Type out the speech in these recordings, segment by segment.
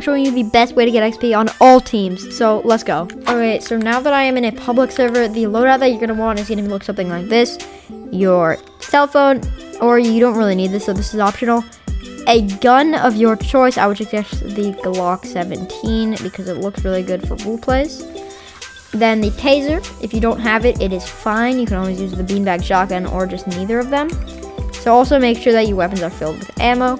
showing you the best way to get XP on all teams. So let's go. Okay, so now that I am in a public server, the loadout that you're gonna want is gonna look something like this. Your cell phone, or you don't really need this, so this is optional. A gun of your choice. I would suggest the Glock 17 because it looks really good for role plays. Then the taser. If you don't have it, it is fine. You can always use the beanbag shotgun or just neither of them. So also make sure that your weapons are filled with ammo.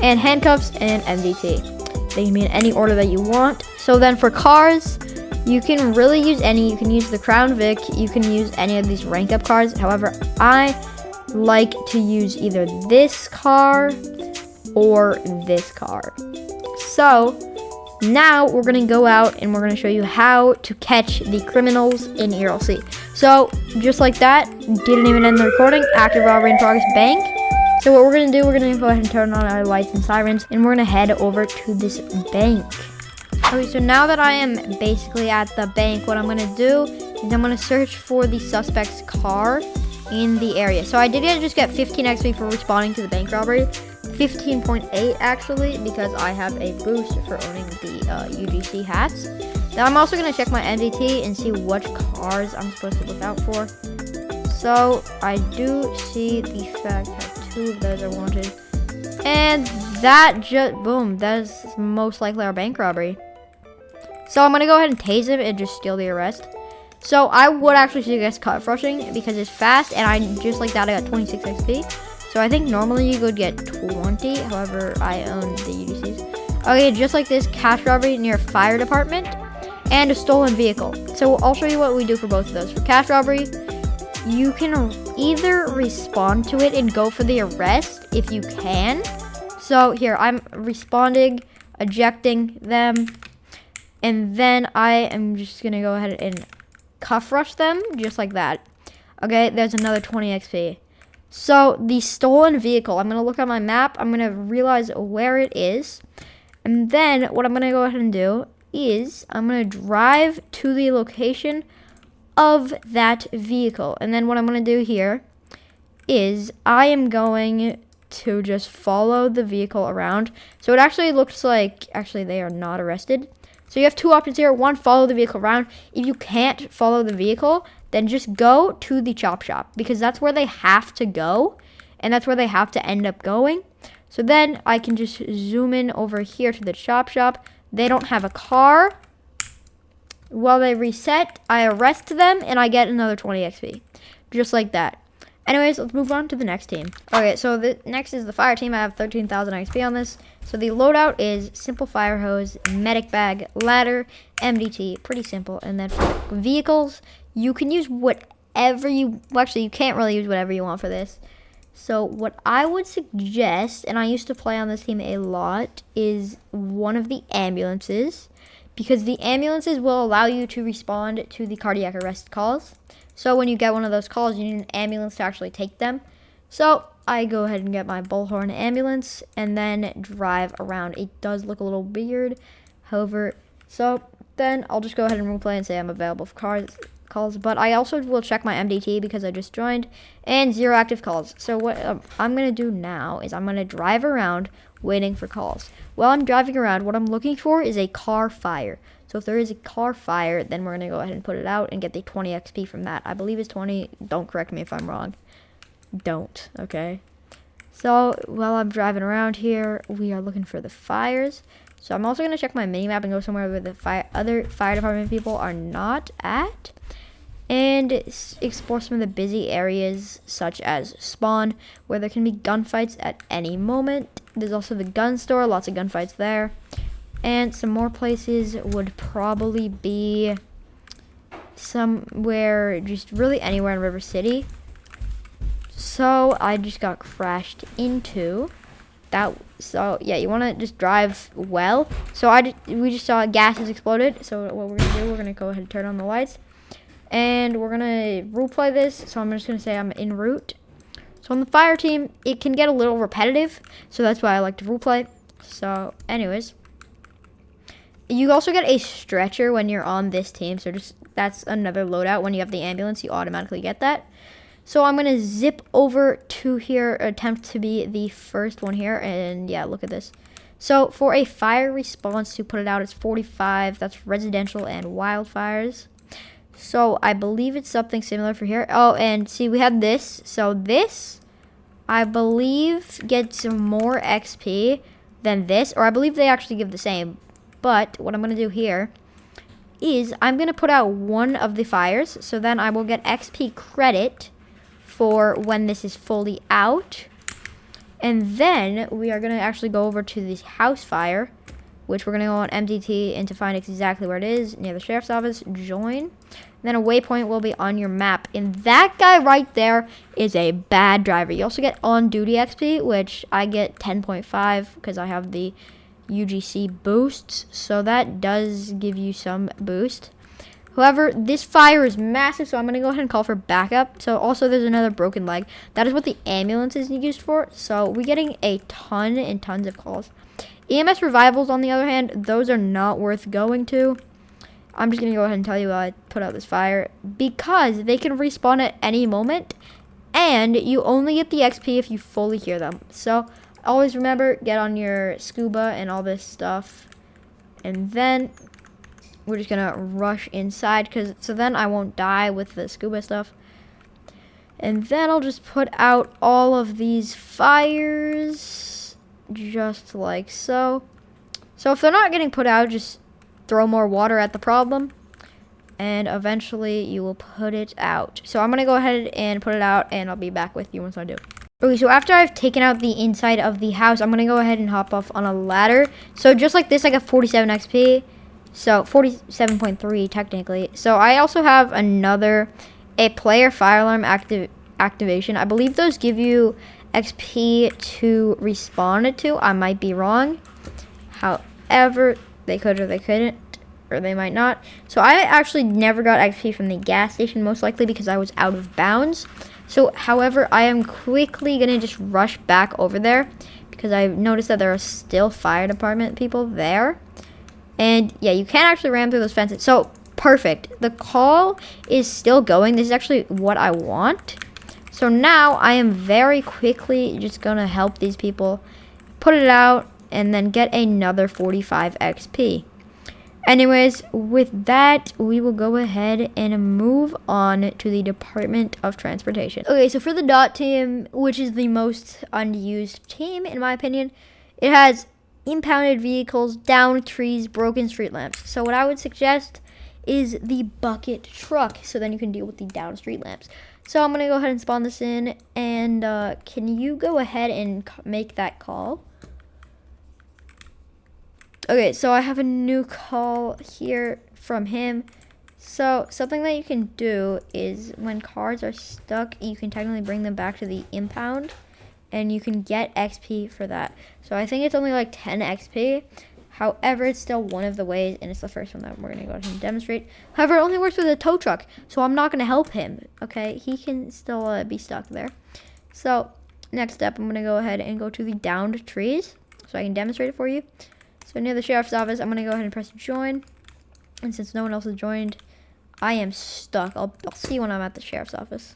And handcuffs and MDT. They can be in any order that you want. So then for cars, you can really use any. You can use the Crown Vic. You can use any of these rank up cars. However, I like to use either this car or this car. So now we're gonna go out and we're gonna show you how to catch the criminals in ERLC. So just like that, didn't even end the recording. Active robbery in progress, bank. So what we're gonna do, we're gonna go ahead and turn on our lights and sirens, and we're gonna head over to this bank. Okay, so now that I am basically at the bank, what I'm gonna do is I'm gonna search for the suspect's car in the area. So I did just get 15 XP for responding to the bank robbery. 15.8 actually, because I have a boost for owning the UGC hats. Now I'm also going to check my MDT and see which cars I'm supposed to look out for. So I do see the fact that 2 of those are wanted. And that just, boom, that is most likely our bank robbery. So I'm going to go ahead and tase him and just steal the arrest. So I would actually suggest cut rushing because it's fast, and I just like that I got 26 XP. So I think normally you could get 20, however, I own the UGCs. Okay, just like this, cash robbery near fire department, and a stolen vehicle. So I'll show you what we do for both of those. For cash robbery, you can either respond to it and go for the arrest if you can. So here, I'm responding, ejecting them, and then I am just gonna go ahead and cuff rush them, just like that. Okay, there's another 20 XP. So the stolen vehicle, I'm going to look at my map. I'm going to realize where it is. And then what I'm going to go ahead and do is I'm going to drive to the location of that vehicle. And then what I'm going to do here is I am going to just follow the vehicle around. So it actually looks like, actually they are not arrested. So you have 2 options here. 1, follow the vehicle around. If you can't follow the vehicle, then just go to the chop shop because that's where they have to go and that's where they have to end up going. So then I can just zoom in over here to the chop shop. They don't have a car. While they reset, I arrest them and I get another 20 XP. Just like that. Anyways, let's move on to the next team. Okay, so the next is the fire team. I have 13,000 XP on this. So the loadout is simple fire hose, medic bag, ladder, MDT. Pretty simple. And then for vehicles, you can use whatever you... Well, actually, you can't really use whatever you want for this. So what I would suggest, and I used to play on this team a lot, is one of the ambulances. Because the ambulances will allow you to respond to the cardiac arrest calls. So when you get one of those calls, you need an ambulance to actually take them. So I go ahead and get my bullhorn ambulance and then drive around. It does look a little weird, however, so then I'll just go ahead and replay and say I'm available for calls. But I also will check my MDT because I just joined, and 0 active calls. So what I'm going to do now is I'm going to drive around waiting for calls. While I'm driving around, what I'm looking for is a car fire. So if there is a car fire, then we're going to go ahead and put it out and get the 20 XP from that. I believe it's 20. Don't correct me if I'm wrong. Don't, okay? So while I'm driving around here, we are looking for the fires. So I'm also going to check my minimap and go somewhere where the other fire department people are not at. And explore some of the busy areas, such as spawn, where there can be gunfights at any moment. There's also the gun store, lots of gunfights there. And some more places would probably be somewhere, just really anywhere in River City. So I just got crashed into that. So yeah, you want to just drive well. So we just saw gas has exploded. So what we're gonna do, we're gonna go ahead and turn on the lights, and we're gonna replay this. So I'm just gonna say I'm en route. So on the fire team, it can get a little repetitive. So that's why I like to replay. So anyways. You also get a stretcher when you're on this team, so that's another loadout. When you have the ambulance, you automatically get that. So I'm going to zip over to here, attempt to be the first one here, and yeah, look at this. So for a fire response to put it out, it's 45. That's residential and wildfires. So I believe it's something similar for here. Oh, and see, we have this. So this, I believe, gets more XP than this. Or I believe they actually give the same. But what I'm going to do here is I'm going to put out one of the fires. So then I will get XP credit for when this is fully out. And then we are going to actually go over to this house fire, which we're going to go on MDT and to find exactly where it is, near the sheriff's office, join. Then a waypoint will be on your map. And that guy right there is a bad driver. You also get on-duty XP, which I get 10.5 because I have the UGC boosts. So that does give you some boost. However, this fire is massive, so I'm going to go ahead and call for backup. So also there's another broken leg. That is what the ambulance is used for. So we're getting a ton and tons of calls. EMS revivals, on the other hand, those are not worth going to. I'm just going to go ahead and tell you why I put out this fire. Because they can respawn at any moment. And you only get the XP if you fully hear them. So always remember, get on your scuba and all this stuff. And then we're just gonna rush inside, so then I won't die with the scuba stuff. And then I'll just put out all of these fires, just like so. So if they're not getting put out, just throw more water at the problem, and eventually you will put it out. So I'm gonna go ahead and put it out, and I'll be back with you once I do. Okay, so after I've taken out the inside of the house, I'm gonna go ahead and hop off on a ladder. So just like this, I got 47 XP. So 47.3 technically. So I also have a player fire alarm activation. I believe those give you XP to respawn it to. I might be wrong. However, they could or they couldn't, or they might not. So I actually never got XP from the gas station, most likely because I was out of bounds. So however, I am quickly gonna just rush back over there because I've noticed that there are still fire department people there. And yeah, you can actually ram through those fences. So perfect. The call is still going. This is actually what I want. So now I am very quickly just going to help these people put it out and then get another 45 XP. Anyways, with that, we will go ahead and move on to the Department of Transportation. Okay, so for the DOT team, which is the most unused team, in my opinion, it has impounded vehicles, downed trees, broken street lamps. So what I would suggest is the bucket truck, so then you can deal with the downed street lamps. So I'm going to go ahead and spawn this in, and can you go ahead and make that call? Okay, so I have a new call here from him. So something that you can do is when cars are stuck, you can technically bring them back to the impound. And you can get XP for that. So I think it's only like 10 XP. However, it's still one of the ways, and it's the first one that we're going to go ahead and demonstrate. However, it only works with a tow truck, so I'm not going to help him. Okay, he can still be stuck there. So next step, I'm going to go ahead and go to the downed trees so I can demonstrate it for you. So near the sheriff's office, I'm going to go ahead and press join. And since no one else has joined, I am stuck. I'll see you when I'm at the sheriff's office.